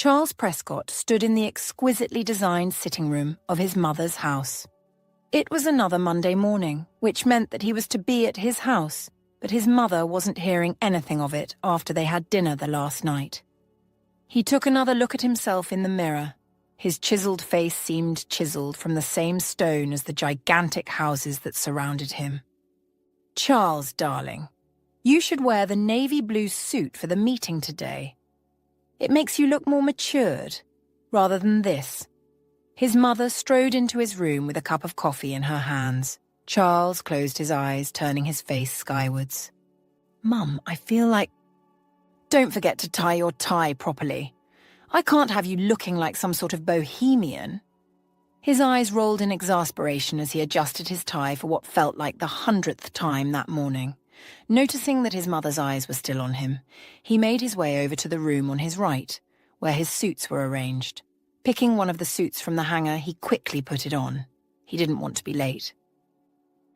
Charles Prescott stood in the exquisitely designed sitting room of his mother's house. It was another Monday morning, which meant that he was to be at his house, but his mother wasn't hearing anything of it after they had dinner the last night. He took another look at himself in the mirror. His chiseled face seemed chiseled from the same stone as the gigantic houses that surrounded him. "Charles, darling, you should wear the navy blue suit for the meeting today. It makes you look more matured, rather than this." His mother strode into his room with a cup of coffee in her hands. Charles closed his eyes, turning his face skywards. "Mum, I feel like—" "Don't forget to tie your tie properly. I can't have you looking like some sort of bohemian." His eyes rolled in exasperation as he adjusted his tie for what felt like the 100th time that morning. Noticing that his mother's eyes were still on him, he made his way over to the room on his right, where his suits were arranged. Picking one of the suits from the hanger, he quickly put it on. He didn't want to be late.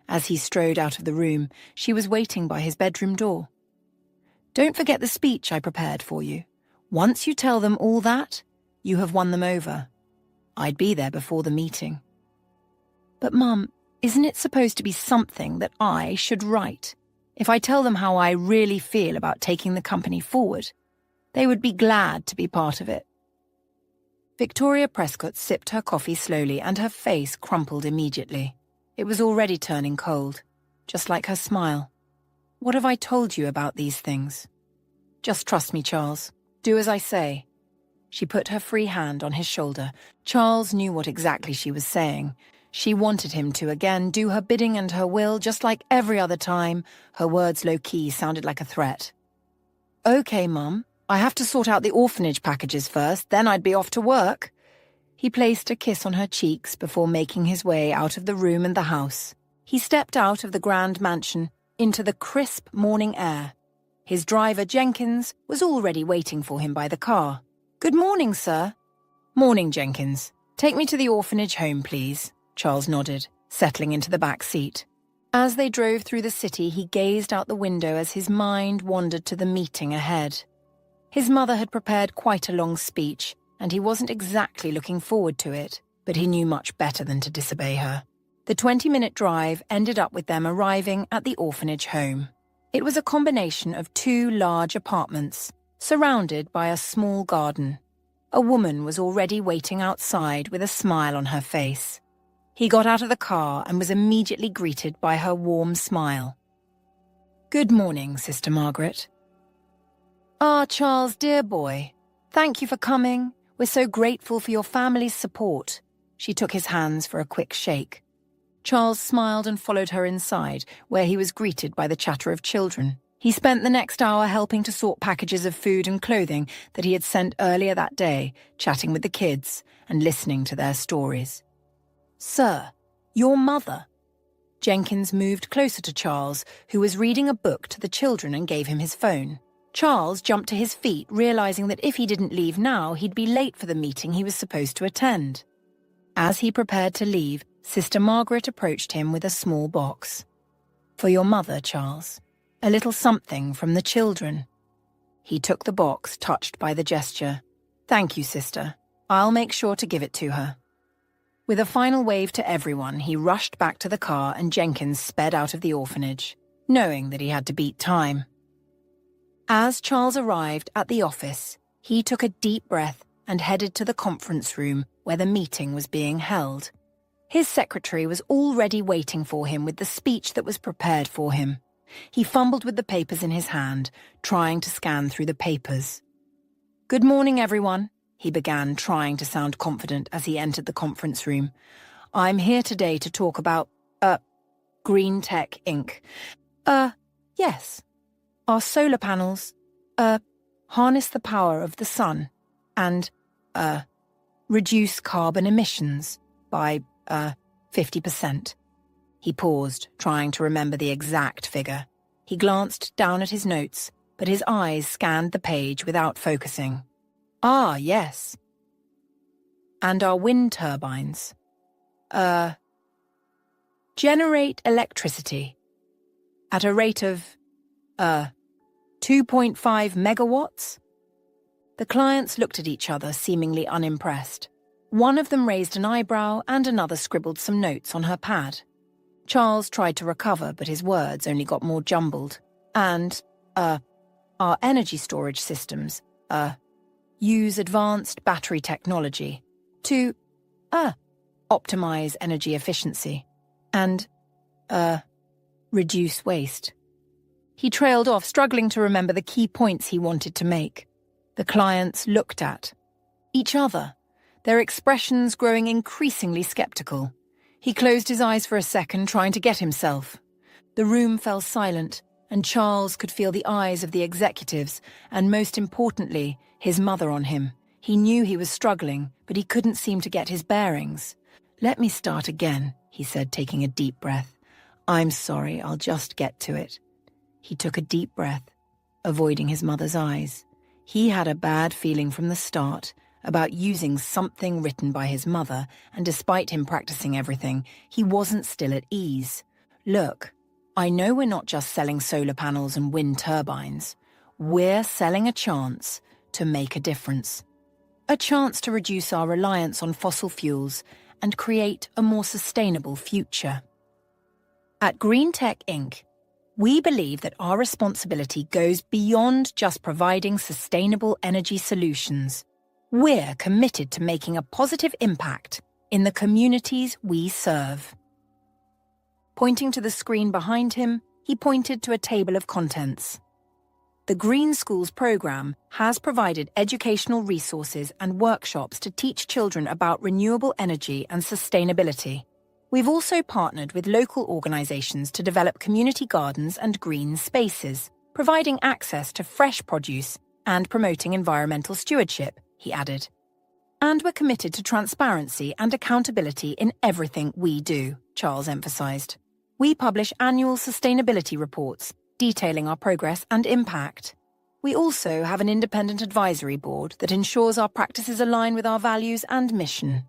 As he strode out of the room, she was waiting by his bedroom door. "Don't forget the speech I prepared for you. Once you tell them all that, you have won them over. I'd be there before the meeting." "But Mum, isn't it supposed to be something that I should write? If I tell them how I really feel about taking the company forward, they would be glad to be part of it." Victoria Prescott sipped her coffee slowly and her face crumpled immediately. It was already turning cold, just like her smile. "What have I told you about these things? Just trust me, Charles. Do as I say." She put her free hand on his shoulder. Charles knew what exactly she was saying. She wanted him to again do her bidding and her will, just like every other time. Her words low-key sounded like a threat. "Okay, Mum. I have to sort out the orphanage packages first, then I'd be off to work." He placed a kiss on her cheeks before making his way out of the room and the house. He stepped out of the grand mansion into the crisp morning air. His driver, Jenkins, was already waiting for him by the car. "Good morning, sir." "Morning, Jenkins. Take me to the orphanage home, please." Charles nodded, settling into the back seat. As they drove through the city, he gazed out the window as his mind wandered to the meeting ahead. His mother had prepared quite a long speech, and he wasn't exactly looking forward to it, but he knew much better than to disobey her. The 20-minute drive ended up with them arriving at the orphanage home. It was a combination of 2 large apartments, surrounded by a small garden. A woman was already waiting outside with a smile on her face. He got out of the car and was immediately greeted by her warm smile. "Good morning, Sister Margaret." "Ah, Charles, dear boy. Thank you for coming. We're so grateful for your family's support." She took his hands for a quick shake. Charles smiled and followed her inside, where he was greeted by the chatter of children. He spent the next hour helping to sort packages of food and clothing that he had sent earlier that day, chatting with the kids and listening to their stories. "Sir, your mother." Jenkins moved closer to Charles, who was reading a book to the children, and gave him his phone. Charles jumped to his feet, realizing that if he didn't leave now, he'd be late for the meeting he was supposed to attend. As he prepared to leave, Sister Margaret approached him with a small box. "For your mother, Charles. A little something from the children." He took the box, touched by the gesture. "Thank you, sister. I'll make sure to give it to her." With a final wave to everyone, he rushed back to the car and Jenkins sped out of the orphanage, knowing that he had to beat time. As Charles arrived at the office, he took a deep breath and headed to the conference room where the meeting was being held. His secretary was already waiting for him with the speech that was prepared for him. He fumbled with the papers in his hand, trying to scan through the papers. "Good morning, everyone," he began, trying to sound confident as he entered the conference room. "I'm here today to talk about, Green Tech Inc. Yes. Our solar panels, harness the power of the sun and, reduce carbon emissions by, 50%. He paused, trying to remember the exact figure. He glanced down at his notes, but his eyes scanned the page without focusing. "Ah, yes. And our wind turbines. Generate electricity at a rate of, 2.5 megawatts? The clients looked at each other, seemingly unimpressed. One of them raised an eyebrow and another scribbled some notes on her pad. Charles tried to recover, but his words only got more jumbled. And, our energy storage systems, use advanced battery technology to, optimize energy efficiency and, reduce waste. He trailed off, struggling to remember the key points he wanted to make. The clients looked at each other, their expressions growing increasingly skeptical. He closed his eyes for a second, trying to get himself. The room fell silent, and Charles could feel the eyes of the executives, and most importantly, his mother on him. He knew he was struggling, but he couldn't seem to get his bearings. "Let me start again," he said, taking a deep breath. "I'm sorry, I'll just get to it." He took a deep breath, avoiding his mother's eyes. He had a bad feeling from the start about using something written by his mother, and despite him practicing everything, he wasn't still at ease. "Look, I know we're not just selling solar panels and wind turbines. We're selling a chance to make a difference. A chance to reduce our reliance on fossil fuels and create a more sustainable future. At Green Tech Inc., we believe that our responsibility goes beyond just providing sustainable energy solutions. We're committed to making a positive impact in the communities we serve." Pointing to the screen behind him, he pointed to a table of contents. The Green Schools program has provided educational resources and workshops to teach children about renewable energy and sustainability. We've also partnered with local organisations to develop community gardens and green spaces, providing access to fresh produce and promoting environmental stewardship, he added. "And we're committed to transparency and accountability in everything we do," Charles emphasised. "We publish annual sustainability reports detailing our progress and impact. We also have an independent advisory board that ensures our practices align with our values and mission."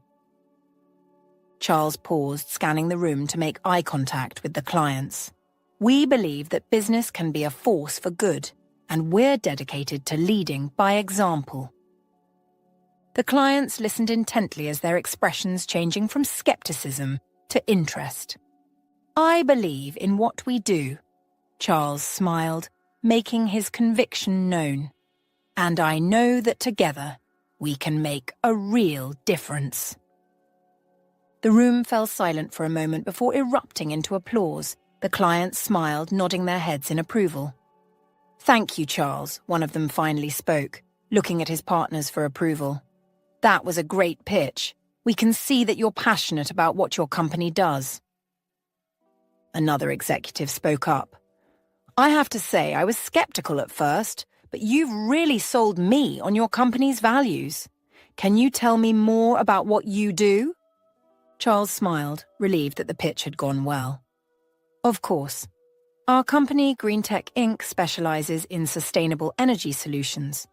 Charles paused, scanning the room to make eye contact with the clients. "We believe that business can be a force for good, and we're dedicated to leading by example." The clients listened intently as their expressions changing from skepticism to interest. "I believe in what we do," Charles smiled, making his conviction known. "And I know that together we can make a real difference." The room fell silent for a moment before erupting into applause. The clients smiled, nodding their heads in approval. "Thank you, Charles," one of them finally spoke, looking at his partners for approval. "That was a great pitch. We can see that you're passionate about what your company does." Another executive spoke up. "I have to say, I was skeptical at first, but you've really sold me on your company's values. Can you tell me more about what you do?" Charles smiled, relieved that the pitch had gone well. "Of course. Our company, Green Tech Inc., specializes in sustainable energy solutions.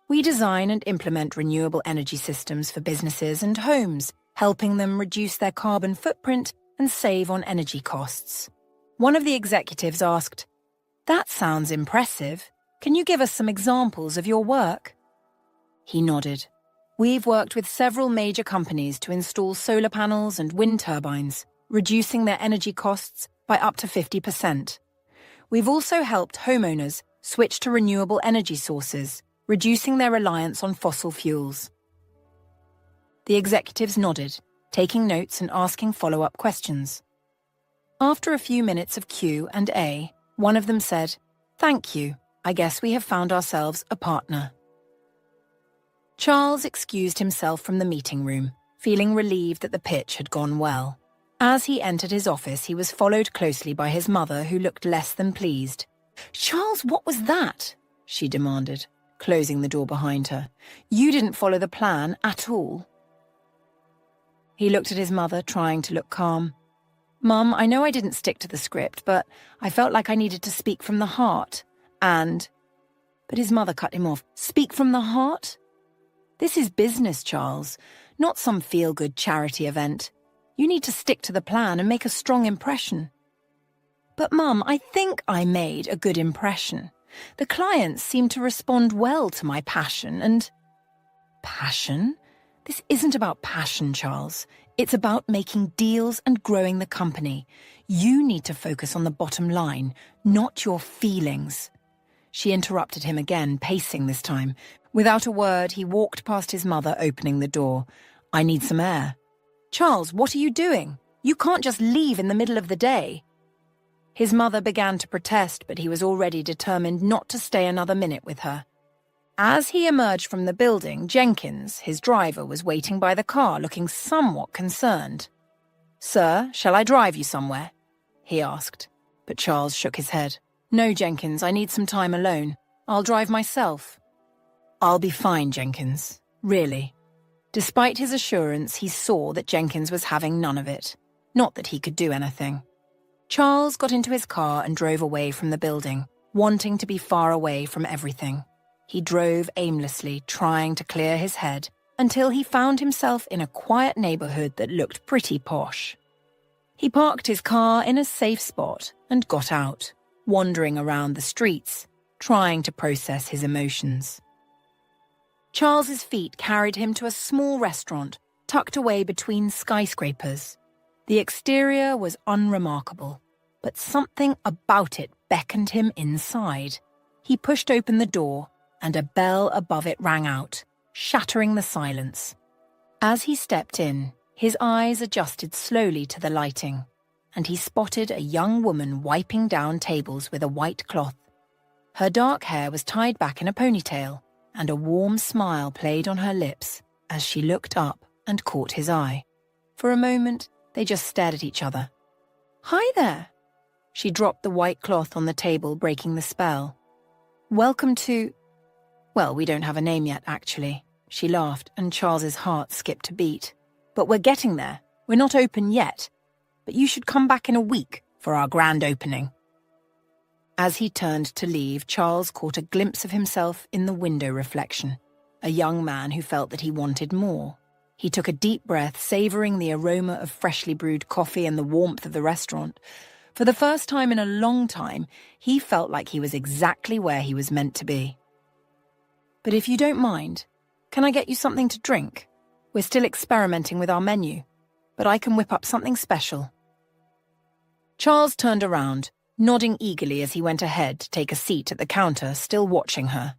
We design and implement renewable energy systems for businesses and homes, helping them reduce their carbon footprint and save on energy costs." One of the executives asked, "That sounds impressive. Can you give us some examples of your work?" He nodded. "We've worked with several major companies to install solar panels and wind turbines, reducing their energy costs by up to 50%. We've also helped homeowners switch to renewable energy sources, reducing their reliance on fossil fuels." The executives nodded, taking notes and asking follow-up questions. After a few minutes of Q&A, one of them said, "Thank you. I guess we have found ourselves a partner." Charles excused himself from the meeting room, feeling relieved that the pitch had gone well. As he entered his office, he was followed closely by his mother, who looked less than pleased. "Charles, what was that?" she demanded, closing the door behind her. "You didn't follow the plan at all." He looked at his mother, trying to look calm. "Mum, I know I didn't stick to the script, but I felt like I needed to speak from the heart, and—" But his mother cut him off. "Speak from the heart? This is business, Charles, not some feel-good charity event. You need to stick to the plan and make a strong impression." "But Mum, I think I made a good impression. The clients seemed to respond well to my passion and—" Passion? This isn't about passion, Charles. It's about making deals and growing the company. You need to focus on the bottom line, not your feelings. She interrupted him again, pacing this time. Without a word, he walked past his mother, opening the door. I need some air. Charles, what are you doing? You can't just leave in the middle of the day. His mother began to protest, but he was already determined not to stay another minute with her. As he emerged from the building, Jenkins, his driver, was waiting by the car, looking somewhat concerned. Sir, shall I drive you somewhere? He asked, but Charles shook his head. No, Jenkins, I need some time alone. I'll drive myself. I'll be fine, Jenkins. Really. Despite his assurance, he saw that Jenkins was having none of it. Not that he could do anything. Charles got into his car and drove away from the building, wanting to be far away from everything. He drove aimlessly, trying to clear his head, until he found himself in a quiet neighborhood that looked pretty posh. He parked his car in a safe spot and got out, wandering around the streets, trying to process his emotions. Charles's feet carried him to a small restaurant tucked away between skyscrapers. The exterior was unremarkable, but something about it beckoned him inside. He pushed open the door, and a bell above it rang out, shattering the silence. As he stepped in, his eyes adjusted slowly to the lighting, and he spotted a young woman wiping down tables with a white cloth. Her dark hair was tied back in a ponytail, and a warm smile played on her lips as she looked up and caught his eye. For a moment, they just stared at each other. Hi there. She dropped the white cloth on the table, breaking the spell. Welcome to... Well, we don't have a name yet, actually. She laughed, and Charles's heart skipped a beat. But we're getting there. We're not open yet. But you should come back in a week for our grand opening. As he turned to leave, Charles caught a glimpse of himself in the window reflection, a young man who felt that he wanted more. He took a deep breath, savouring the aroma of freshly brewed coffee and the warmth of the restaurant. For the first time in a long time, he felt like he was exactly where he was meant to be. But if you don't mind, can I get you something to drink? We're still experimenting with our menu, but I can whip up something special. Charles turned around, nodding eagerly as he went ahead to take a seat at the counter, still watching her.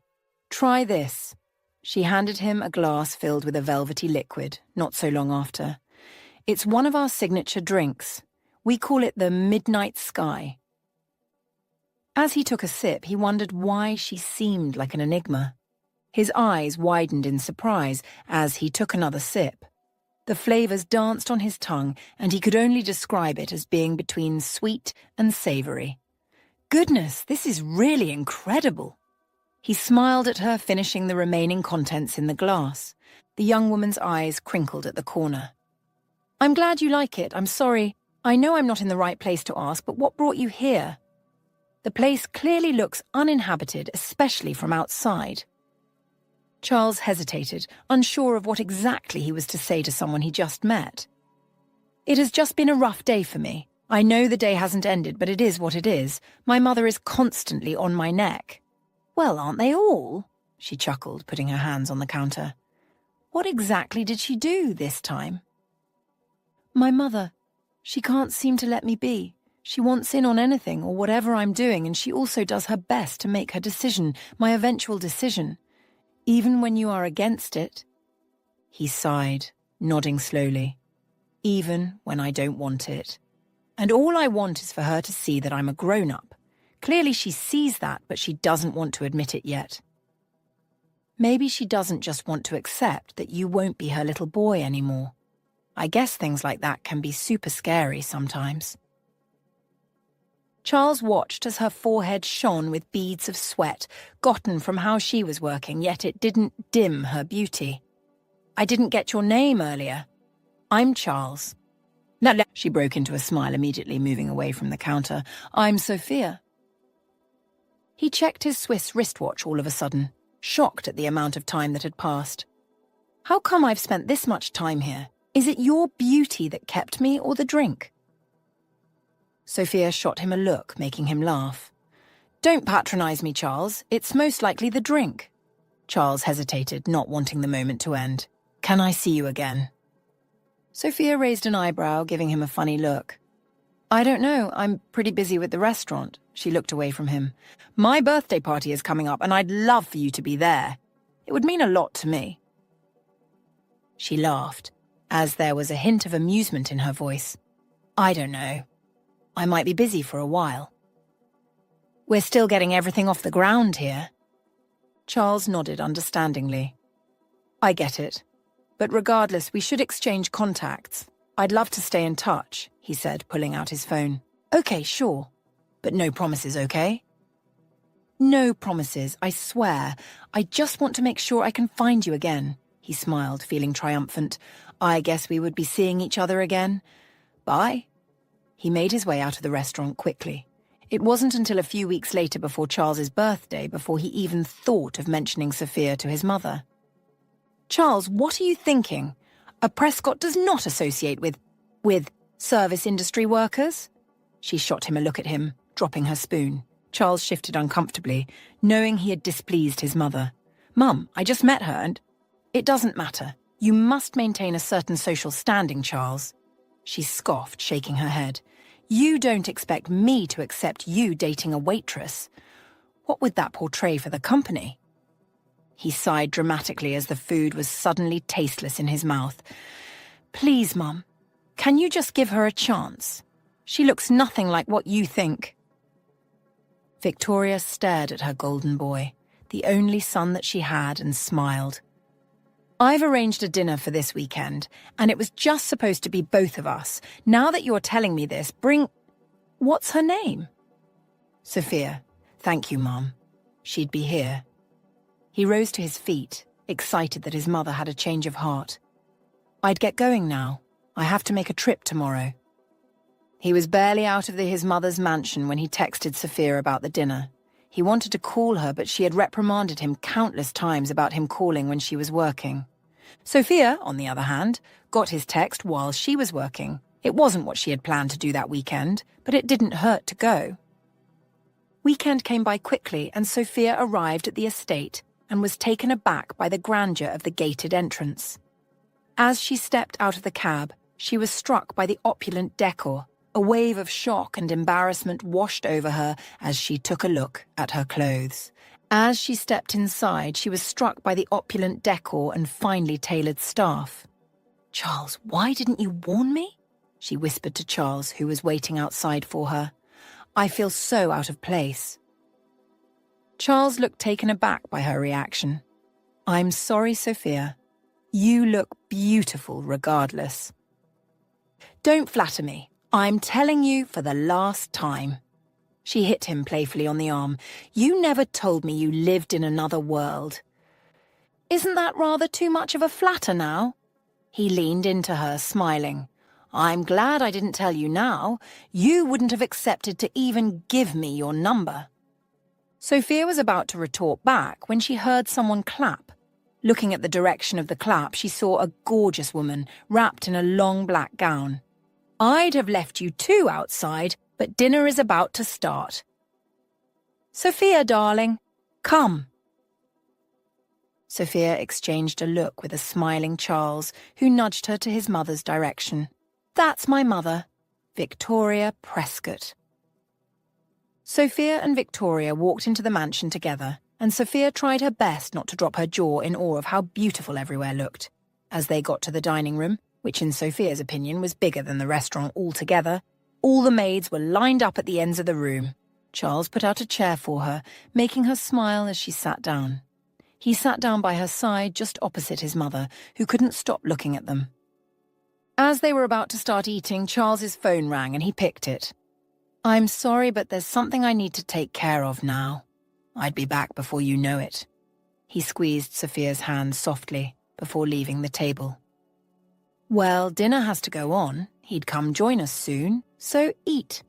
Try this. She handed him a glass filled with a velvety liquid, not so long after. It's one of our signature drinks. We call it the Midnight Sky. As he took a sip, he wondered why she seemed like an enigma. His eyes widened in surprise as he took another sip. The flavours danced on his tongue, and he could only describe it as being between sweet and savoury. Goodness, this is really incredible. He smiled at her, finishing the remaining contents in the glass. The young woman's eyes crinkled at the corner. I'm glad you like it. I'm sorry. I know I'm not in the right place to ask, but what brought you here? The place clearly looks uninhabited, especially from outside. Charles hesitated, unsure of what exactly he was to say to someone he just met. It has just been a rough day for me. I know the day hasn't ended, but it is what it is. My mother is constantly on my neck. Well, aren't they all? She chuckled, putting her hands on the counter. What exactly did she do this time? My mother. She can't seem to let me be. She wants in on anything or whatever I'm doing, and she also does her best to make her decision, my eventual decision. Even when you are against it. He sighed, nodding slowly. Even when I don't want it. And all I want is for her to see that I'm a grown-up. Clearly she sees that, but she doesn't want to admit it yet. Maybe she doesn't just want to accept that you won't be her little boy anymore. I guess things like that can be super scary sometimes. Charles watched as her forehead shone with beads of sweat, gotten from how she was working, yet it didn't dim her beauty. I didn't get your name earlier. I'm Charles. No, she broke into a smile, immediately moving away from the counter. I'm Sophia. He checked his Swiss wristwatch all of a sudden, shocked at the amount of time that had passed. How come I've spent this much time here? Is it your beauty that kept me, or the drink? Sophia shot him a look, making him laugh. Don't patronize me, Charles. It's most likely the drink. Charles hesitated, not wanting the moment to end. "Can I see you again?" Sophia raised an eyebrow, giving him a funny look. "I don't know. I'm pretty busy with the restaurant." She looked away from him. "My birthday party is coming up, and I'd love for you to be there. It would mean a lot to me." She laughed, as there was a hint of amusement in her voice. "I don't know. I might be busy for a while." "We're still getting everything off the ground here." Charles nodded understandingly. "I get it. But regardless, we should exchange contacts. I'd love to stay in touch," he said, pulling out his phone. "Okay, sure. But no promises, okay?" "No promises, I swear. I just want to make sure I can find you again." He smiled, feeling triumphant. "I guess we would be seeing each other again. Bye." He made his way out of the restaurant quickly. It wasn't until a few weeks later before Charles's birthday before he even thought of mentioning Sophia to his mother. "Charles, what are you thinking? A Prescott does not associate with service industry workers." She shot him a look at him, dropping her spoon. Charles shifted uncomfortably, knowing he had displeased his mother. "Mum, I just met her and—" "It doesn't matter. You must maintain a certain social standing, Charles." She scoffed, shaking her head. "You don't expect me to accept you dating a waitress. What would that portray for the company?" He sighed dramatically as the food was suddenly tasteless in his mouth. "Please, Mum, can you just give her a chance? She looks nothing like what you think." Victoria stared at her golden boy, the only son that she had, and smiled. "I've arranged a dinner for this weekend, and it was just supposed to be both of us. Now that you're telling me this, What's her name?" "Sophia. Thank you, Mum. She'd be here." He rose to his feet, excited that his mother had a change of heart. "I'd get going now. I have to make a trip tomorrow." He was barely out of his mother's mansion when he texted Sophia about the dinner. He wanted to call her, but she had reprimanded him countless times about him calling when she was working. Sophia, on the other hand, got his text while she was working. It wasn't what she had planned to do that weekend, but it didn't hurt to go. Weekend came by quickly, and Sophia arrived at the estate and was taken aback by the grandeur of the gated entrance. As she stepped out of the cab, she was struck by the opulent decor. A wave of shock and embarrassment washed over her as she took a look at her clothes. As she stepped inside, she was struck by the opulent decor and finely tailored staff. "Charles, why didn't you warn me?" she whispered to Charles, who was waiting outside for her. "I feel so out of place." Charles looked taken aback by her reaction. "I'm sorry, Sophia. You look beautiful regardless." "Don't flatter me. I'm telling you for the last time." She hit him playfully on the arm. "You never told me you lived in another world." "Isn't that rather too much of a flatter now?" He leaned into her, smiling. "I'm glad I didn't tell you now. You wouldn't have accepted to even give me your number." Sophia was about to retort back when she heard someone clap. Looking at the direction of the clap, she saw a gorgeous woman wrapped in a long black gown. "I'd have left you two outside, but dinner is about to start." "Sophia, darling, come." Sophia exchanged a look with a smiling Charles, who nudged her to his mother's direction. "That's my mother, Victoria Prescott." Sophia and Victoria walked into the mansion together, and Sophia tried her best not to drop her jaw in awe of how beautiful everywhere looked. As they got to the dining room, which in Sophia's opinion was bigger than the restaurant altogether, all the maids were lined up at the ends of the room. Charles put out a chair for her, making her smile as she sat down. He sat down by her side just opposite his mother, who couldn't stop looking at them. As they were about to start eating, Charles's phone rang and he picked it. "I'm sorry, but there's something I need to take care of now. I'd be back before you know it." He squeezed Sophia's hand softly before leaving the table. "Well, dinner has to go on. He'd come join us soon, so eat."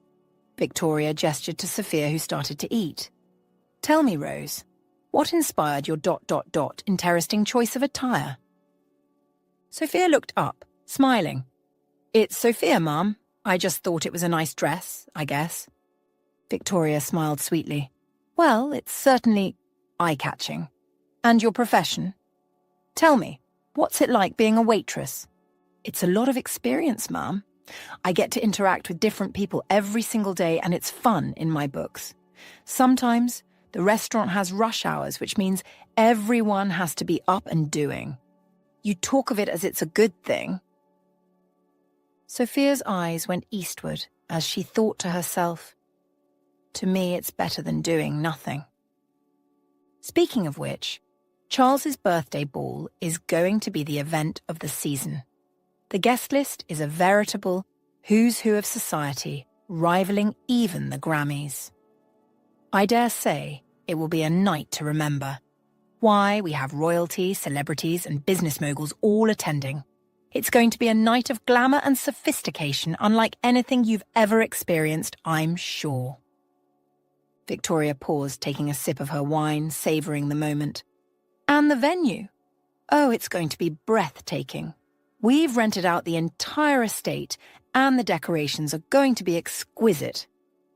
Victoria gestured to Sophia, who started to eat. "Tell me, Rose, what inspired your ... interesting choice of attire?" Sophia looked up, smiling. "It's Sophia, Mum. I just thought it was a nice dress, I guess." Victoria smiled sweetly. "Well, it's certainly eye-catching." And your profession? Tell me, what's it like being a waitress? It's a lot of experience, ma'am. I get to interact with different people every single day, and it's fun in my books. Sometimes the restaurant has rush hours, which means everyone has to be up and doing. You talk of it as it's a good thing. Sophia's eyes went eastward as she thought to herself, to me, it's better than doing nothing. Speaking of which, Charles's birthday ball is going to be the event of the season. The guest list is a veritable who's who of society, rivaling even the Grammys. I dare say it will be a night to remember. Why, we have royalty, celebrities, and business moguls all attending. It's going to be a night of glamour and sophistication unlike anything you've ever experienced, I'm sure. Victoria paused, taking a sip of her wine, savouring the moment. And the venue? Oh, it's going to be breathtaking. We've rented out the entire estate, and the decorations are going to be exquisite.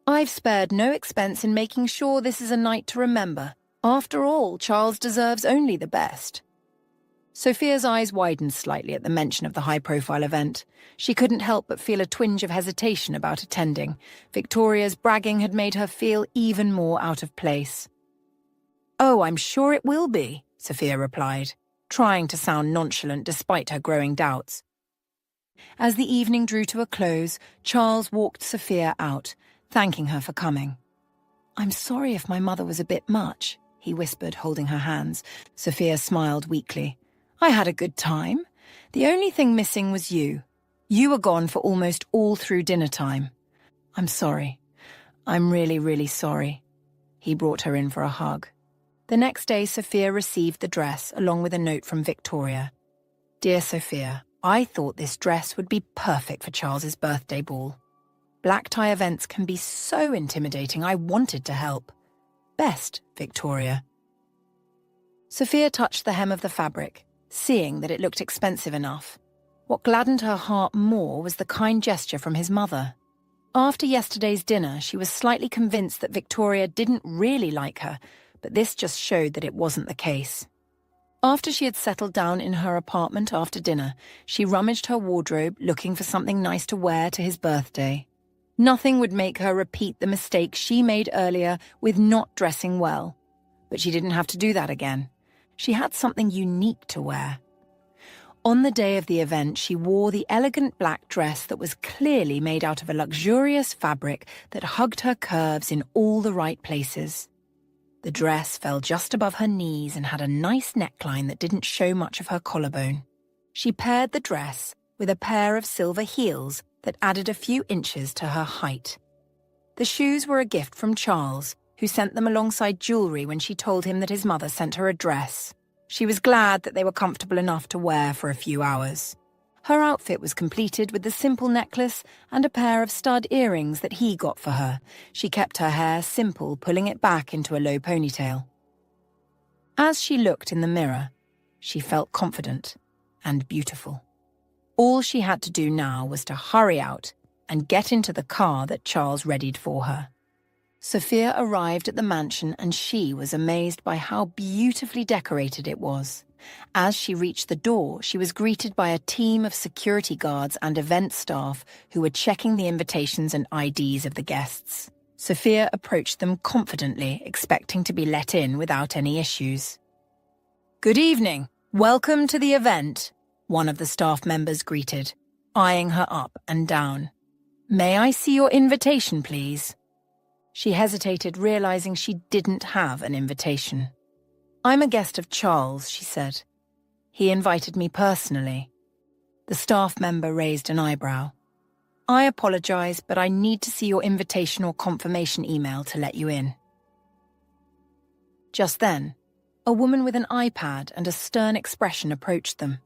I've spared no expense in making sure this is a night to remember. After all, Charles deserves only the best. Sophia's eyes widened slightly at the mention of the high-profile event. She couldn't help but feel a twinge of hesitation about attending. Victoria's bragging had made her feel even more out of place. "Oh, I'm sure it will be," Sophia replied, trying to sound nonchalant despite her growing doubts. As the evening drew to a close, Charles walked Sophia out, thanking her for coming. "I'm sorry if my mother was a bit much," he whispered, holding her hands. Sophia smiled weakly. "I had a good time. The only thing missing was you. You were gone for almost all through dinner time. I'm sorry. I'm really, really sorry." He brought her in for a hug. The next day, Sophia received the dress along with a note from Victoria. "Dear Sophia, I thought this dress would be perfect for Charles's birthday ball. Black tie events can be so intimidating. I wanted to help. Best, Victoria." Sophia touched the hem of the fabric, seeing that it looked expensive enough. What gladdened her heart more was the kind gesture from his mother. After yesterday's dinner, she was slightly convinced that Victoria didn't really like her, but this just showed that it wasn't the case. After she had settled down in her apartment after dinner, she rummaged her wardrobe looking for something nice to wear to his birthday. Nothing would make her repeat the mistake she made earlier with not dressing well. But she didn't have to do that again. She had something unique to wear. On the day of the event, she wore the elegant black dress that was clearly made out of a luxurious fabric that hugged her curves in all the right places. The dress fell just above her knees and had a nice neckline that didn't show much of her collarbone. She paired the dress with a pair of silver heels that added a few inches to her height. The shoes were a gift from Charles, who sent them alongside jewellery when she told him that his mother sent her a dress. She was glad that they were comfortable enough to wear for a few hours. Her outfit was completed with the simple necklace and a pair of stud earrings that he got for her. She kept her hair simple, pulling it back into a low ponytail. As she looked in the mirror, she felt confident and beautiful. All she had to do now was to hurry out and get into the car that Charles readied for her. Sophia arrived at the mansion and she was amazed by how beautifully decorated it was. As she reached the door, she was greeted by a team of security guards and event staff who were checking the invitations and IDs of the guests. Sophia approached them confidently, expecting to be let in without any issues. "Good evening. Welcome to the event," one of the staff members greeted, eyeing her up and down. "May I see your invitation, please?" She hesitated, realizing she didn't have an invitation. "I'm a guest of Charles," she said. "He invited me personally." The staff member raised an eyebrow. "I apologize, but I need to see your invitation or confirmation email to let you in." Just then, a woman with an iPad and a stern expression approached them.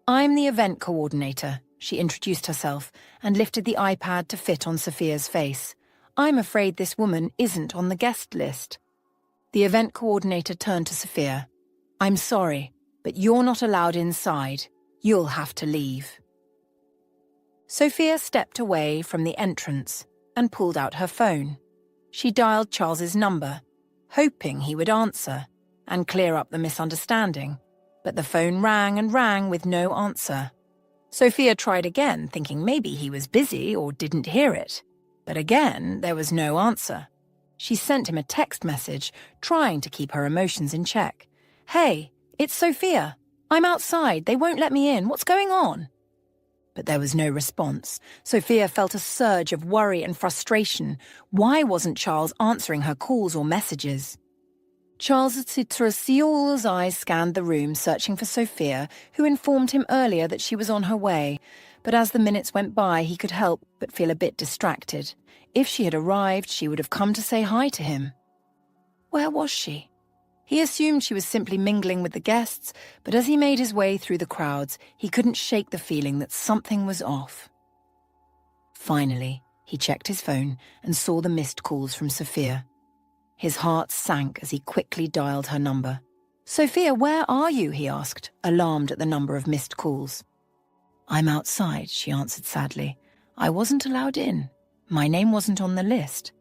"I'm the event coordinator," she introduced herself and lifted the iPad to fit on Sophia's face. "I'm afraid this woman isn't on the guest list." The event coordinator turned to Sophia. "I'm sorry, but you're not allowed inside. You'll have to leave." Sophia stepped away from the entrance and pulled out her phone. She dialed Charles's number, hoping he would answer, and clear up the misunderstanding. But the phone rang and rang with no answer. Sophia tried again, thinking maybe he was busy or didn't hear it. But again, there was no answer. She sent him a text message, trying to keep her emotions in check. "Hey, it's Sophia. I'm outside. They won't let me in. What's going on?" But there was no response. Sophia felt a surge of worry and frustration. Why wasn't Charles answering her calls or messages? Charles' Citrus' eyes scanned the room, searching for Sophia, who informed him earlier that she was on her way. But as the minutes went by, he could help but feel a bit distracted. If she had arrived, she would have come to say hi to him. Where was she? He assumed she was simply mingling with the guests, but as he made his way through the crowds, he couldn't shake the feeling that something was off. Finally, he checked his phone and saw the missed calls from Sophia. His heart sank as he quickly dialed her number. "Sophia, where are you?" he asked, alarmed at the number of missed calls. "I'm outside," she answered sadly. "I wasn't allowed in. My name wasn't on the list."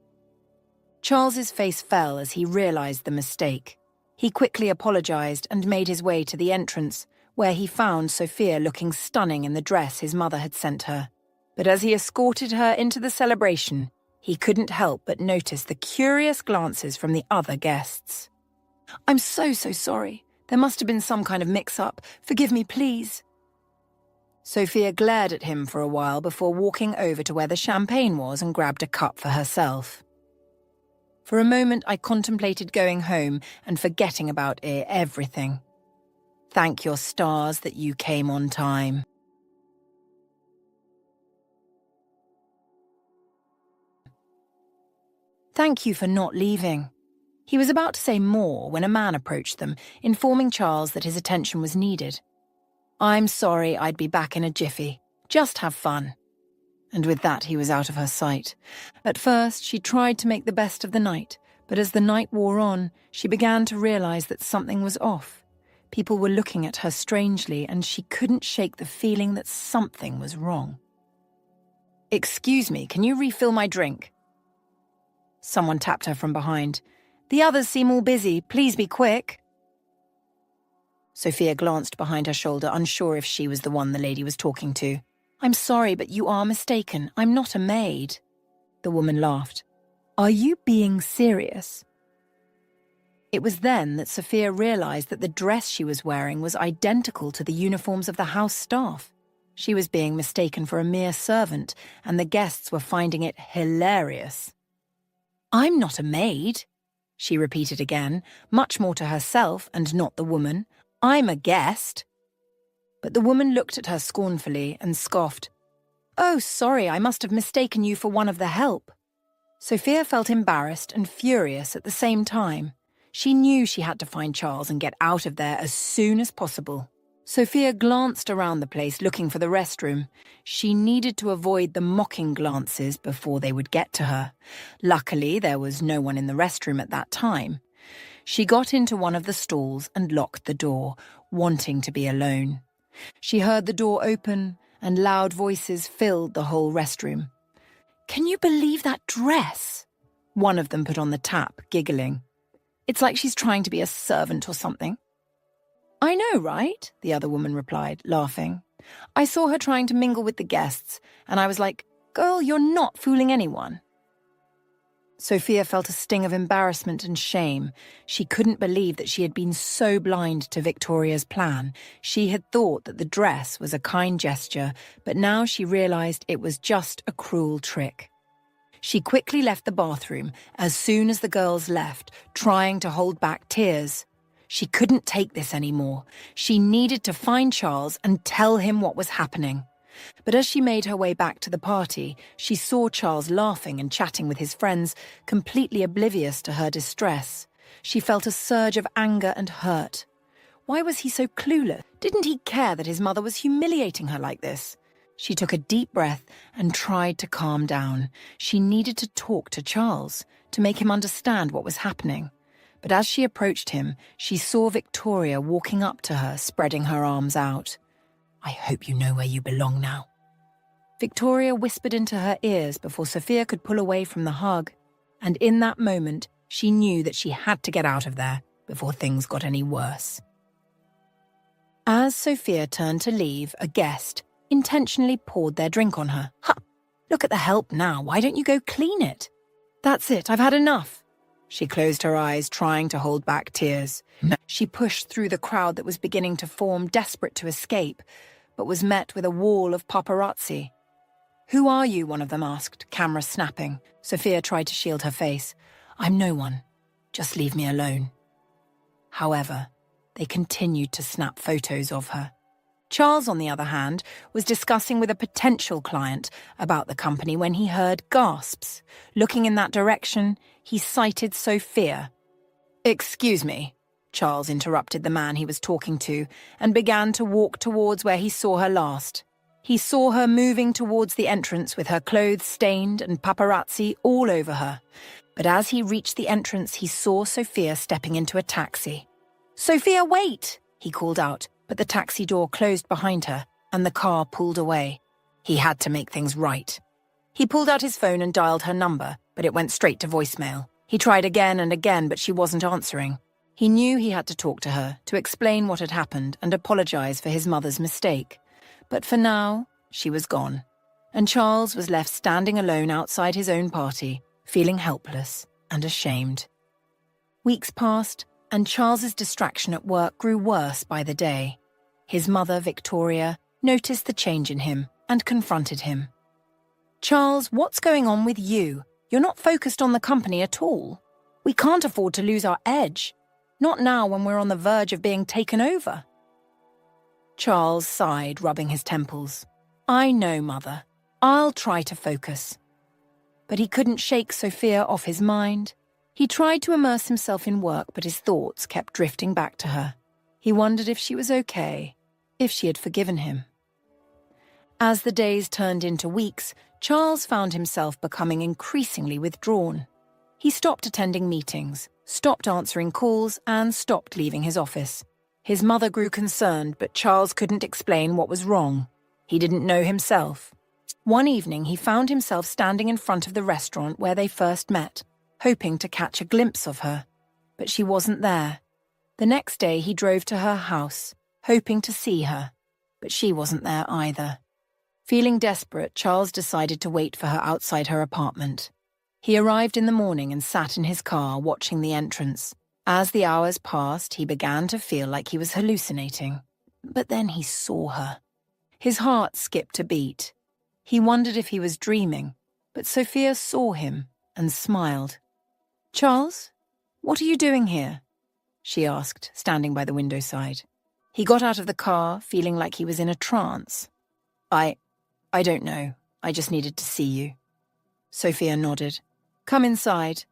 Charles's face fell as he realized the mistake. He quickly apologized and made his way to the entrance, where he found Sophia looking stunning in the dress his mother had sent her. But as he escorted her into the celebration, he couldn't help but notice the curious glances from the other guests. "I'm so sorry. There must have been some kind of mix-up. Forgive me, please." Sophia glared at him for a while before walking over to where the champagne was and grabbed a cup for herself. "For a moment, I contemplated going home and forgetting about everything. Thank your stars that you came on time." "Thank you for not leaving." He was about to say more when a man approached them, informing Charles that his attention was needed. "I'm sorry, I'd be back in a jiffy. Just have fun." And with that, he was out of her sight. At first, she tried to make the best of the night, but as the night wore on, she began to realize that something was off. People were looking at her strangely, and she couldn't shake the feeling that something was wrong. "Excuse me, can you refill my drink?" Someone tapped her from behind. "The others seem all busy. Please be quick." Sophia glanced behind her shoulder, unsure if she was the one the lady was talking to. "I'm sorry, but you are mistaken. I'm not a maid." The woman laughed. "Are you being serious?" It was then that Sophia realized that the dress she was wearing was identical to the uniforms of the house staff. She was being mistaken for a mere servant, and the guests were finding it hilarious. "I'm not a maid," she repeated again, much more to herself and not the woman. "I'm a guest." But the woman looked at her scornfully and scoffed. "Oh, sorry, I must have mistaken you for one of the help." Sophia felt embarrassed and furious at the same time. She knew she had to find Charles and get out of there as soon as possible. Sophia glanced around the place looking for the restroom. She needed to avoid the mocking glances before they would get to her. Luckily, there was no one in the restroom at that time. She got into one of the stalls and locked the door, wanting to be alone. She heard the door open, and loud voices filled the whole restroom. "Can you believe that dress?" One of them put on the tap, giggling. "It's like she's trying to be a servant or something." "I know, right?" the other woman replied, laughing. "I saw her trying to mingle with the guests, and I was like, girl, you're not fooling anyone." Sophia felt a sting of embarrassment and shame. She couldn't believe that she had been so blind to Victoria's plan. She had thought that the dress was a kind gesture, but now she realized it was just a cruel trick. She quickly left the bathroom as soon as the girls left, trying to hold back tears. She couldn't take this anymore. She needed to find Charles and tell him what was happening. But as she made her way back to the party, she saw Charles laughing and chatting with his friends, completely oblivious to her distress. She felt a surge of anger and hurt. Why was he so clueless? Didn't he care that his mother was humiliating her like this? She took a deep breath and tried to calm down. She needed to talk to Charles, to make him understand what was happening. But as she approached him, she saw Victoria walking up to her, spreading her arms out. "I hope you know where you belong now." Victoria whispered into her ears before Sophia could pull away from the hug. And in that moment, she knew that she had to get out of there. before things got any worse. As Sophia turned to leave, a guest intentionally poured their drink on her. "Ha! Look at the help now. Why don't you go clean it?" "That's it. I've had enough." She closed her eyes, trying to hold back tears. She pushed through the crowd that was beginning to form, desperate to escape, but was met with a wall of paparazzi. "Who are you?" one of them asked, camera snapping. Sophia tried to shield her face. "I'm no one. Just leave me alone." However, they continued to snap photos of her. Charles, on the other hand, was discussing with a potential client about the company when he heard gasps. Looking in that direction, he sighted Sophia. "Excuse me," Charles interrupted the man he was talking to and began to walk towards where he saw her last. He saw her moving towards the entrance with her clothes stained and paparazzi all over her. But as he reached the entrance, he saw Sophia stepping into a taxi. "Sophia, wait!" he called out, but the taxi door closed behind her and the car pulled away. He had to make things right. He pulled out his phone and dialed her number, but it went straight to voicemail. He tried again and again, but she wasn't answering. He knew he had to talk to her, to explain what had happened and apologize for his mother's mistake. But for now, she was gone, and Charles was left standing alone outside his own party, feeling helpless and ashamed. Weeks passed, and Charles's distraction at work grew worse by the day. His mother, Victoria, noticed the change in him and confronted him. "Charles, what's going on with you? You're not focused on the company at all. We can't afford to lose our edge. Not now when we're on the verge of being taken over." Charles sighed, rubbing his temples. "I know, Mother. I'll try to focus." But he couldn't shake Sophia off his mind. He tried to immerse himself in work, but his thoughts kept drifting back to her. He wondered if she was okay, if she had forgiven him. As the days turned into weeks, Charles found himself becoming increasingly withdrawn. He stopped attending meetings, stopped answering calls, and stopped leaving his office. His mother grew concerned, but Charles couldn't explain what was wrong. He didn't know himself. One evening, he found himself standing in front of the restaurant where they first met, hoping to catch a glimpse of her. But she wasn't there. The next day, he drove to her house, hoping to see her. But she wasn't there either. Feeling desperate, Charles decided to wait for her outside her apartment. He arrived in the morning and sat in his car, watching the entrance. As the hours passed, he began to feel like he was hallucinating. But then he saw her. His heart skipped a beat. He wondered if he was dreaming, but Sophia saw him and smiled. "Charles, what are you doing here?" she asked, standing by the window side. He got out of the car, feeling like he was in a trance. I don't know. I just needed to see you." Sophia nodded. "Come inside."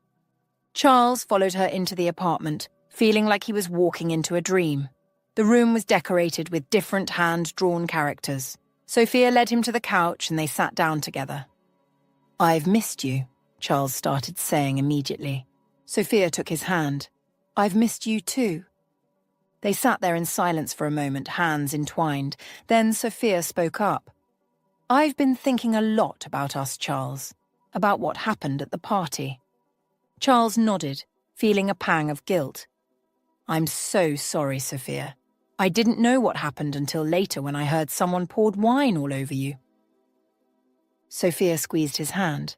Charles followed her into the apartment, feeling like he was walking into a dream. The room was decorated with different hand-drawn characters. Sophia led him to the couch and they sat down together. "I've missed you," Charles started saying immediately. Sophia took his hand. "I've missed you too." They sat there in silence for a moment, hands entwined. Then Sophia spoke up. "I've been thinking a lot about us, Charles, about what happened at the party." Charles nodded, feeling a pang of guilt. "I'm so sorry, Sophia. I didn't know what happened until later when I heard someone poured wine all over you." Sophia squeezed his hand.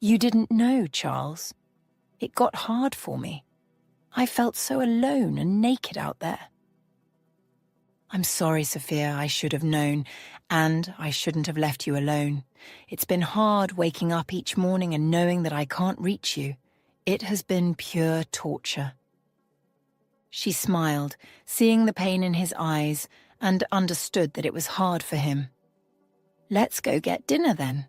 "You didn't know, Charles. It got hard for me. I felt so alone and naked out there." "I'm sorry, Sophia. I should have known, and I shouldn't have left you alone. It's been hard waking up each morning and knowing that I can't reach you. It has been pure torture." She smiled, seeing the pain in his eyes, and understood that it was hard for him. "Let's go get dinner then.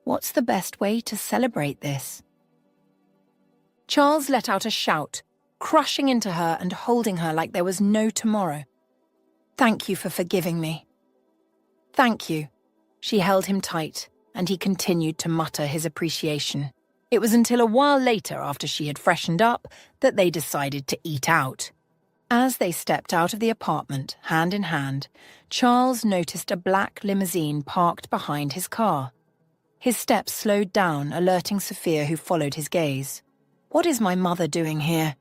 What's the best way to celebrate this?" Charles let out a shout, crushing into her and holding her like there was no tomorrow. "Thank you for forgiving me." "Thank you." She held him tight, and he continued to mutter his appreciation. It was until a while later, after she had freshened up, that they decided to eat out. As they stepped out of the apartment, hand in hand, Charles noticed a black limousine parked behind his car. His steps slowed down, alerting Sophia, who followed his gaze. "What is my mother doing here?"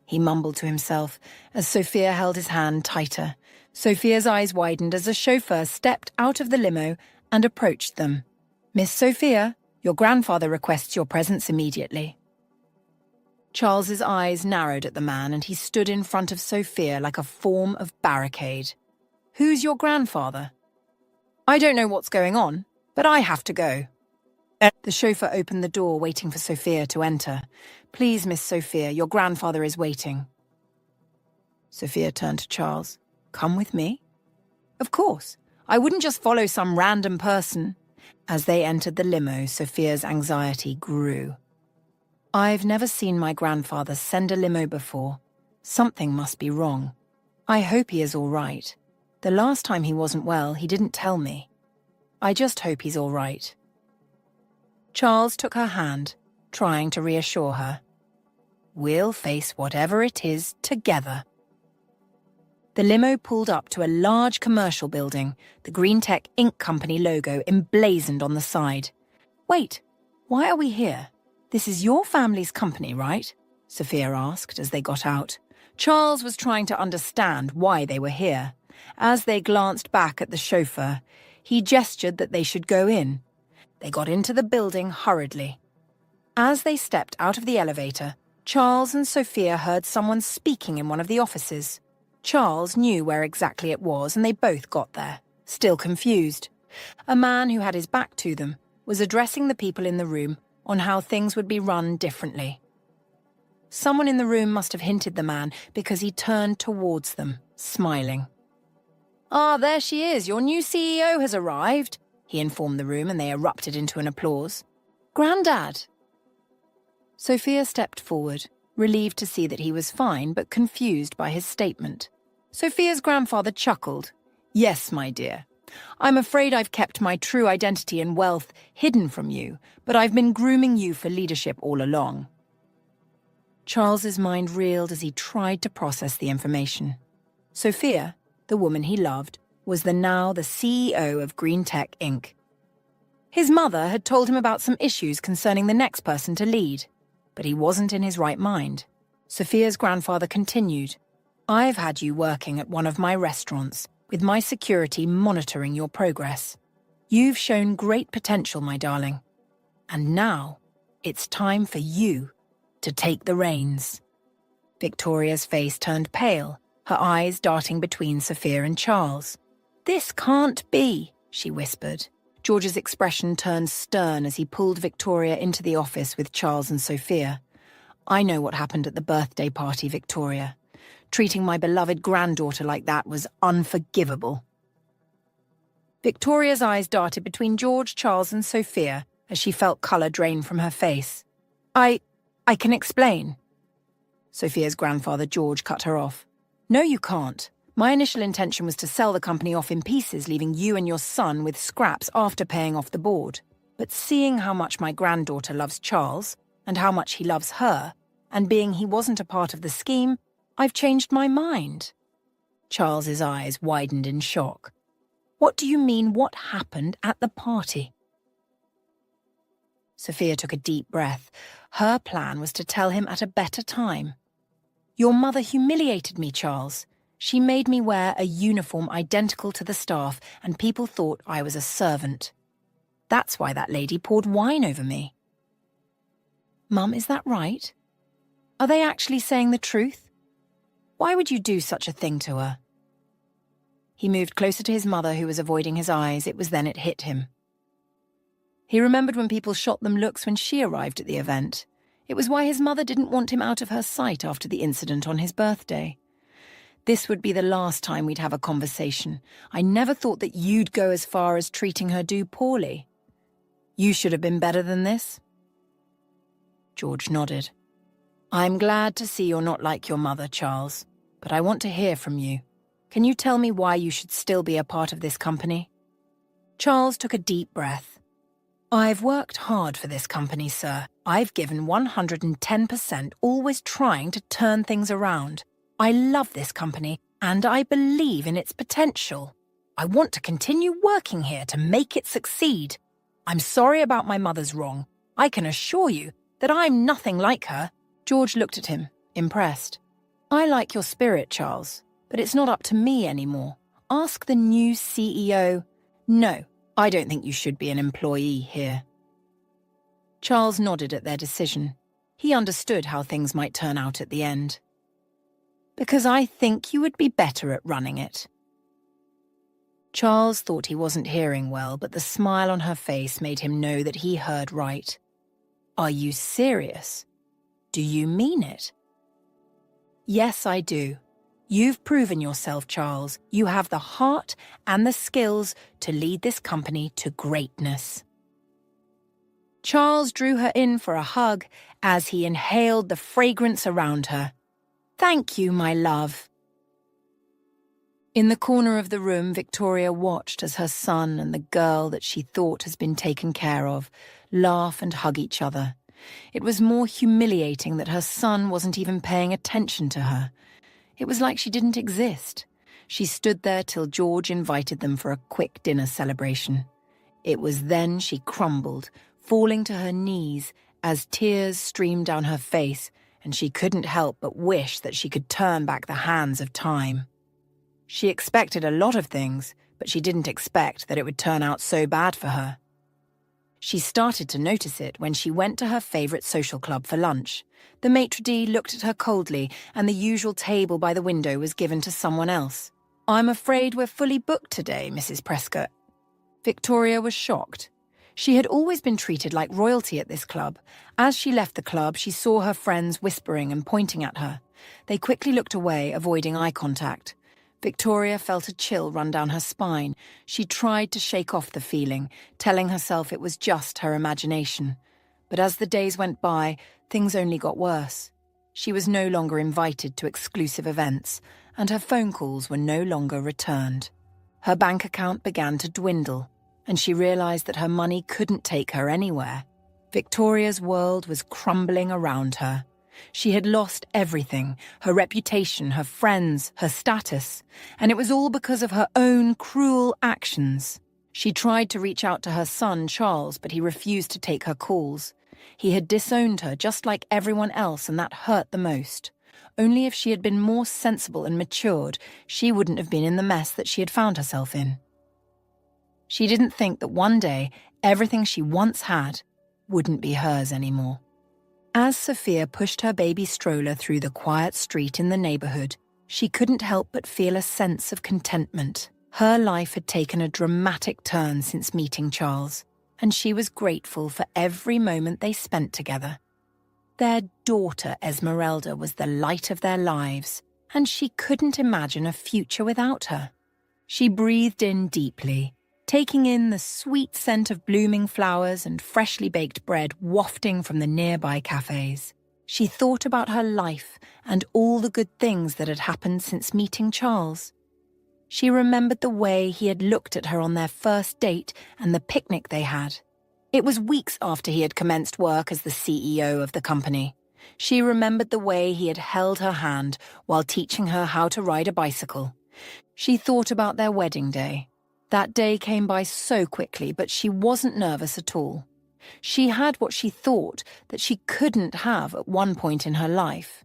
he mumbled to himself as Sophia held his hand tighter. Sophia's eyes widened as the chauffeur stepped out of the limo and approached them. "Miss Sophia, your grandfather requests your presence immediately." Charles's eyes narrowed at the man and he stood in front of Sophia like a form of barricade. "Who's your grandfather?" "I don't know what's going on, but I have to go." The chauffeur opened the door, waiting for Sophia to enter. "Please, Miss Sophia, your grandfather is waiting." Sophia turned to Charles. "Come with me?" "Of course. I wouldn't just follow some random person." As they entered the limo, Sophia's anxiety grew. "I've never seen my grandfather send a limo before. Something must be wrong. I hope he is all right. The last time he wasn't well, he didn't tell me. I just hope he's all right." Charles took her hand, trying to reassure her. "We'll face whatever it is together." The limo pulled up to a large commercial building, the Green Tech Ink Company logo emblazoned on the side. "Wait, why are we here? This is your family's company, right?" Sophia asked as they got out. Charles was trying to understand why they were here. As they glanced back at the chauffeur, he gestured that they should go in. They got into the building hurriedly. As they stepped out of the elevator, Charles and Sophia heard someone speaking in one of the offices. Charles knew where exactly it was, and they both got there, still confused. A man who had his back to them was addressing the people in the room on how things would be run differently. Someone in the room must have hinted the man because he turned towards them, smiling. "Ah, there she is. Your new CEO has arrived," he informed the room, and they erupted into an applause. "Grandad!" Sophia stepped forward, relieved to see that he was fine but confused by his statement. Sophia's grandfather chuckled. "Yes, my dear. I'm afraid I've kept my true identity and wealth hidden from you, but I've been grooming you for leadership all along." Charles's mind reeled as he tried to process the information. Sophia, the woman he loved, was now the CEO of Green Tech Inc. His mother had told him about some issues concerning the next person to lead, but he wasn't in his right mind. Sophia's grandfather continued, "I've had you working at one of my restaurants, with my security monitoring your progress. You've shown great potential, my darling. And now, it's time for you to take the reins." Victoria's face turned pale, her eyes darting between Sophia and Charles. "This can't be," she whispered. George's expression turned stern as he pulled Victoria into the office with Charles and Sophia. "I know what happened at the birthday party, Victoria. Treating my beloved granddaughter like that was unforgivable." Victoria's eyes darted between George, Charles and Sophia as she felt colour drain from her face. I can explain." Sophia's grandfather George cut her off. "No, you can't. My initial intention was to sell the company off in pieces, leaving you and your son with scraps after paying off the board. But seeing how much my granddaughter loves Charles, and how much he loves her, and being he wasn't a part of the scheme, I've changed my mind." Charles's eyes widened in shock. "What do you mean, what happened at the party?" Sophia took a deep breath. Her plan was to tell him at a better time. "Your mother humiliated me, Charles. She made me wear a uniform identical to the staff, and people thought I was a servant. That's why that lady poured wine over me." "Mum, is that right? Are they actually saying the truth? Why would you do such a thing to her?" He moved closer to his mother, who was avoiding his eyes. It was then it hit him. He remembered when people shot them looks when she arrived at the event. It was why his mother didn't want him out of her sight after the incident on his birthday. This would be the last time we'd have a conversation. I never thought that you'd go as far as treating her do poorly. You should have been better than this." George nodded. "I'm glad to see you're not like your mother, Charles, but I want to hear from you. Can you tell me why you should still be a part of this company?" Charles took a deep breath. "I've worked hard for this company, sir. I've given 110%, always trying to turn things around. I love this company, and I believe in its potential. I want to continue working here to make it succeed. I'm sorry about my mother's wrong. I can assure you that I'm nothing like her." George looked at him, impressed. I like your spirit, Charles, but it's not up to me anymore. Ask the new CEO. No, I don't think you should be an employee here. Charles nodded at their decision. He understood how things might turn out at the end. Because I think you would be better at running it. Charles thought he wasn't hearing well, but the smile on her face made him know that he heard right. Are you serious? Do you mean it? Yes, I do. You've proven yourself, Charles. You have the heart and the skills to lead this company to greatness. Charles drew her in for a hug as he inhaled the fragrance around her. Thank you, my love. In the corner of the room, Victoria watched as her son and the girl that she thought has been taken care of laugh and hug each other. It was more humiliating that her son wasn't even paying attention to her. It was like she didn't exist. She stood there till George invited them for a quick dinner celebration. It was then she crumbled, falling to her knees as tears streamed down her face, and she couldn't help but wish that she could turn back the hands of time. She expected a lot of things, but she didn't expect that it would turn out so bad for her. She started to notice it when she went to her favourite social club for lunch. The maitre d' looked at her coldly, and the usual table by the window was given to someone else. I'm afraid we're fully booked today, Mrs. Prescott. Victoria was shocked. She had always been treated like royalty at this club. As she left the club, she saw her friends whispering and pointing at her. They quickly looked away, avoiding eye contact. Victoria felt a chill run down her spine. She tried to shake off the feeling, telling herself it was just her imagination. But as the days went by, things only got worse. She was no longer invited to exclusive events, and her phone calls were no longer returned. Her bank account began to dwindle, and she realized that her money couldn't take her anywhere. Victoria's world was crumbling around her. She had lost everything, her reputation, her friends, her status, and it was all because of her own cruel actions. She tried to reach out to her son, Charles, but he refused to take her calls. He had disowned her just like everyone else, and that hurt the most. Only if she had been more sensible and matured, she wouldn't have been in the mess that she had found herself in. She didn't think that one day, everything she once had wouldn't be hers anymore. As Sophia pushed her baby stroller through the quiet street in the neighborhood, she couldn't help but feel a sense of contentment. Her life had taken a dramatic turn since meeting Charles, and she was grateful for every moment they spent together. Their daughter, Esmeralda, was the light of their lives, and she couldn't imagine a future without her. She breathed in deeply, taking in the sweet scent of blooming flowers and freshly baked bread wafting from the nearby cafes. She thought about her life and all the good things that had happened since meeting Charles. She remembered the way he had looked at her on their first date and the picnic they had. It was weeks after he had commenced work as the CEO of the company. She remembered the way he had held her hand while teaching her how to ride a bicycle. She thought about their wedding day. That day came by so quickly, but she wasn't nervous at all. She had what she thought that she couldn't have at one point in her life.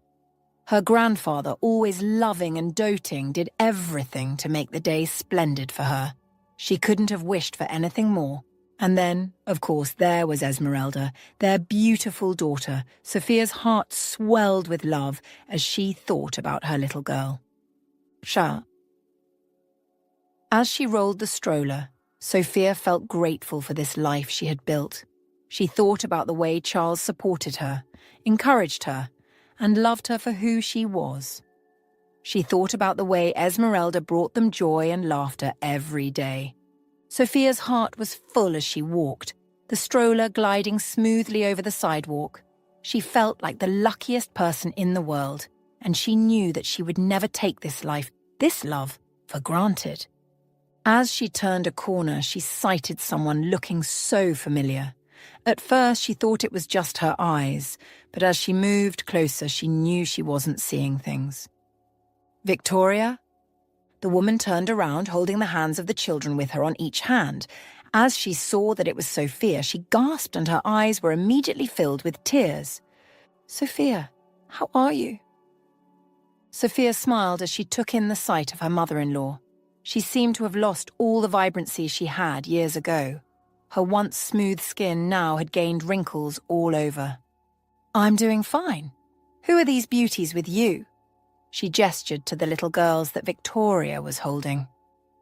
Her grandfather, always loving and doting, did everything to make the day splendid for her. She couldn't have wished for anything more. And then, of course, there was Esmeralda, their beautiful daughter. Sophia's heart swelled with love as she thought about her little girl. Shah. As she rolled the stroller, Sophia felt grateful for this life she had built. She thought about the way Charles supported her, encouraged her, and loved her for who she was. She thought about the way Esmeralda brought them joy and laughter every day. Sophia's heart was full as she walked, the stroller gliding smoothly over the sidewalk. She felt like the luckiest person in the world, and she knew that she would never take this life, this love, for granted. As she turned a corner, she sighted someone looking so familiar. At first, she thought it was just her eyes, but as she moved closer, she knew she wasn't seeing things. Victoria? The woman turned around, holding the hands of the children with her on each hand. As she saw that it was Sophia, she gasped and her eyes were immediately filled with tears. Sophia, how are you? Sophia smiled as she took in the sight of her mother-in-law. She seemed to have lost all the vibrancy she had years ago. Her once smooth skin now had gained wrinkles all over. "I'm doing fine. Who are these beauties with you?" She gestured to the little girls that Victoria was holding.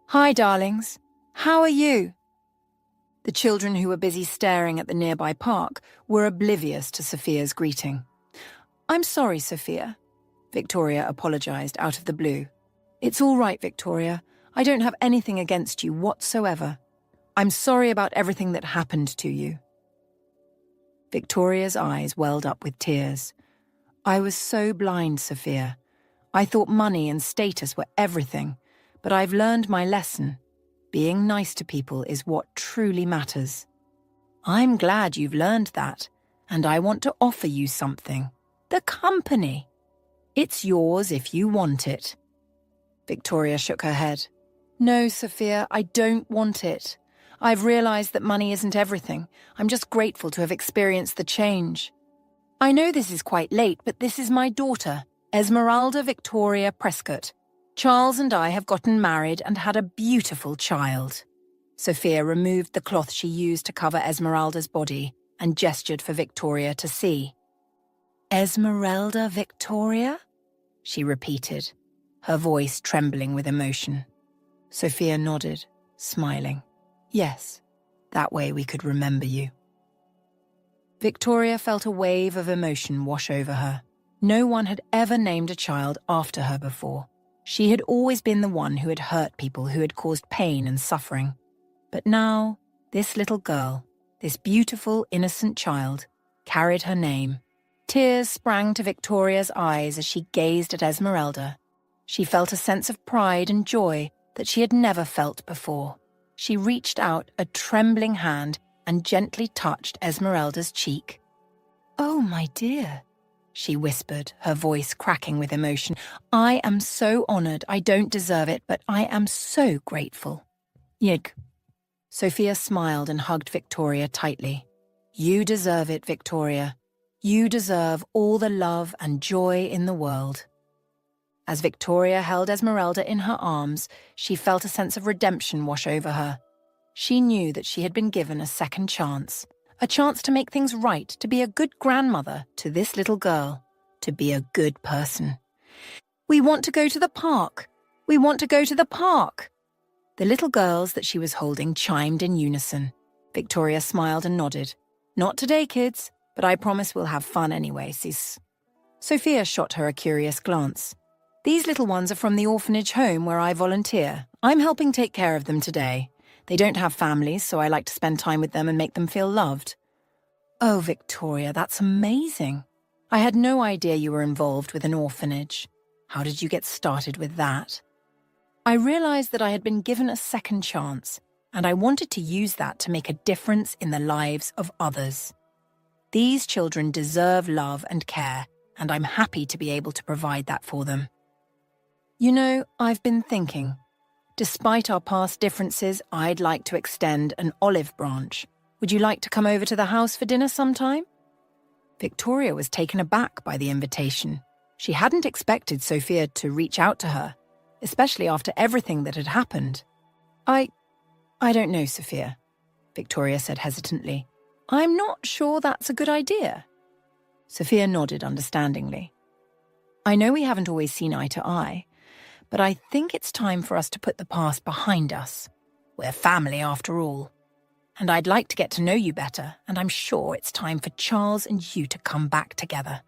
"Hi, darlings. How are you?" The children, who were busy staring at the nearby park, were oblivious to Sophia's greeting. "I'm sorry, Sophia." Victoria apologized out of the blue. "It's all right, Victoria. I don't have anything against you whatsoever. I'm sorry about everything that happened to you." Victoria's eyes welled up with tears. "I was so blind, Sophia. I thought money and status were everything, but I've learned my lesson. Being nice to people is what truly matters. I'm glad you've learned that, and I want to offer you something. The company. It's yours if you want it." Victoria shook her head. "No, Sophia, I don't want it. I've realized that money isn't everything. I'm just grateful to have experienced the change. I know this is quite late, but this is my daughter, Esmeralda Victoria Prescott. Charles and I have gotten married and had a beautiful child." Sophia removed the cloth she used to cover Esmeralda's body and gestured for Victoria to see. "Esmeralda Victoria?" she repeated, her voice trembling with emotion. Sophia nodded, smiling. "Yes, that way we could remember you." Victoria felt a wave of emotion wash over her. No one had ever named a child after her before. She had always been the one who had hurt people, who had caused pain and suffering. But now, this little girl, this beautiful, innocent child, carried her name. Tears sprang to Victoria's eyes as she gazed at Esmeralda. She felt a sense of pride and joy that she had never felt before. She reached out a trembling hand and gently touched Esmeralda's cheek. "Oh, my dear," she whispered, her voice cracking with emotion. "I am so honored. I don't deserve it, but I am so grateful." "Yig." Sophia smiled and hugged Victoria tightly. "You deserve it, Victoria. You deserve all the love and joy in the world." As Victoria held Esmeralda in her arms, she felt a sense of redemption wash over her. She knew that she had been given a second chance. A chance to make things right, to be a good grandmother to this little girl, to be a good person. "We want to go to the park. We want to go to the park." The little girls that she was holding chimed in unison. Victoria smiled and nodded. "Not today, kids, but I promise we'll have fun anyway, sis." Sophia shot her a curious glance. "These little ones are from the orphanage home where I volunteer. I'm helping take care of them today. They don't have families, so I like to spend time with them and make them feel loved." "Oh, Victoria, that's amazing. I had no idea you were involved with an orphanage. How did you get started with that?" "I realized that I had been given a second chance, and I wanted to use that to make a difference in the lives of others. These children deserve love and care, and I'm happy to be able to provide that for them." "You know, I've been thinking. Despite our past differences, I'd like to extend an olive branch. Would you like to come over to the house for dinner sometime?" Victoria was taken aback by the invitation. She hadn't expected Sophia to reach out to her, especially after everything that had happened. I don't know, Sophia," Victoria said hesitantly. "I'm not sure that's a good idea." Sophia nodded understandingly. "I know we haven't always seen eye to eye, but I think it's time for us to put the past behind us. We're family after all. And I'd like to get to know you better, and I'm sure it's time for Charles and you to come back together."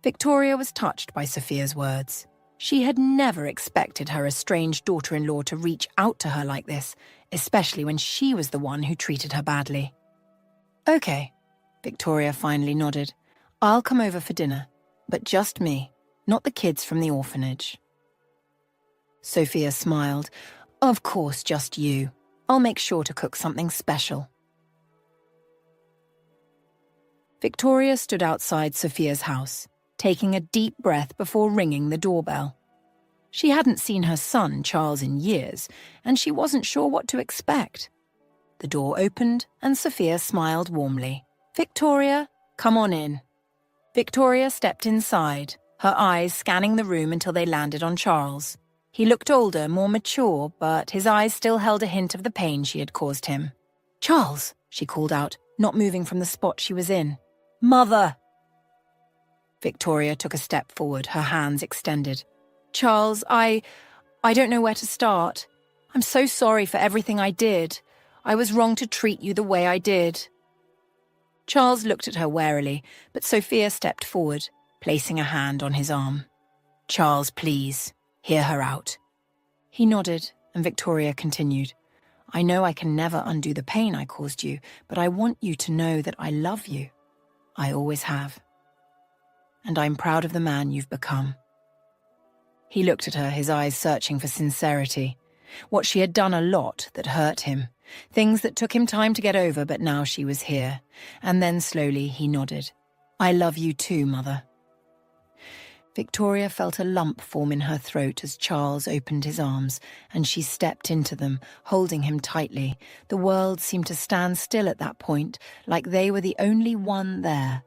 Victoria was touched by Sophia's words. She had never expected her estranged daughter-in-law to reach out to her like this, especially when she was the one who treated her badly. "Okay," Victoria finally nodded. "I'll come over for dinner, but just me, not the kids from the orphanage." Sophia smiled. "Of course, just you. I'll make sure to cook something special." Victoria stood outside Sophia's house, taking a deep breath before ringing the doorbell. She hadn't seen her son, Charles, in years, and she wasn't sure what to expect. The door opened, and Sophia smiled warmly. "Victoria, come on in." Victoria stepped inside, her eyes scanning the room until they landed on Charles. He looked older, more mature, but his eyes still held a hint of the pain she had caused him. "Charles," she called out, not moving from the spot she was in. "Mother!" Victoria took a step forward, her hands extended. "Charles, I don't know where to start. I'm so sorry for everything I did. I was wrong to treat you the way I did." Charles looked at her warily, but Sophia stepped forward, placing a hand on his arm. "Charles, please, hear her out." He nodded, and Victoria continued. "I know I can never undo the pain I caused you, but I want you to know that I love you. I always have. And I'm proud of the man you've become." He looked at her, his eyes searching for sincerity. What she had done a lot that hurt him. Things that took him time to get over, but now she was here. And then slowly he nodded. "I love you too, Mother." Victoria felt a lump form in her throat as Charles opened his arms, and she stepped into them, holding him tightly. The world seemed to stand still at that point, like they were the only one there.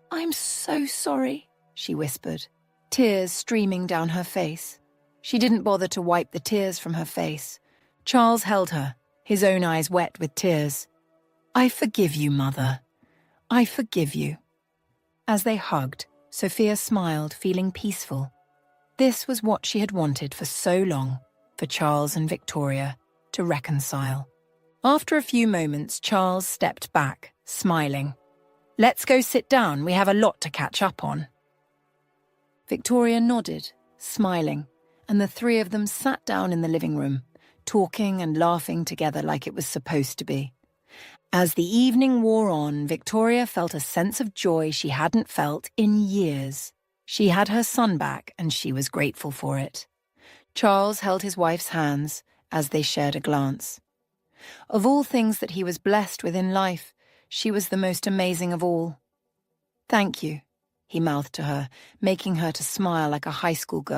"I'm so sorry," she whispered, tears streaming down her face. She didn't bother to wipe the tears from her face. Charles held her, his own eyes wet with tears. "I forgive you, Mother. I forgive you." As they hugged, Sophia smiled, feeling peaceful. This was what she had wanted for so long, for Charles and Victoria to reconcile. After a few moments, Charles stepped back, smiling. "Let's go sit down, we have a lot to catch up on." Victoria nodded, smiling, and the three of them sat down in the living room, talking and laughing together like it was supposed to be. As the evening wore on, Victoria felt a sense of joy she hadn't felt in years. She had her son back, and she was grateful for it. Charles held his wife's hands as they shared a glance. Of all things that he was blessed with in life, she was the most amazing of all. "Thank you," he mouthed to her, making her to smile like a high school girl.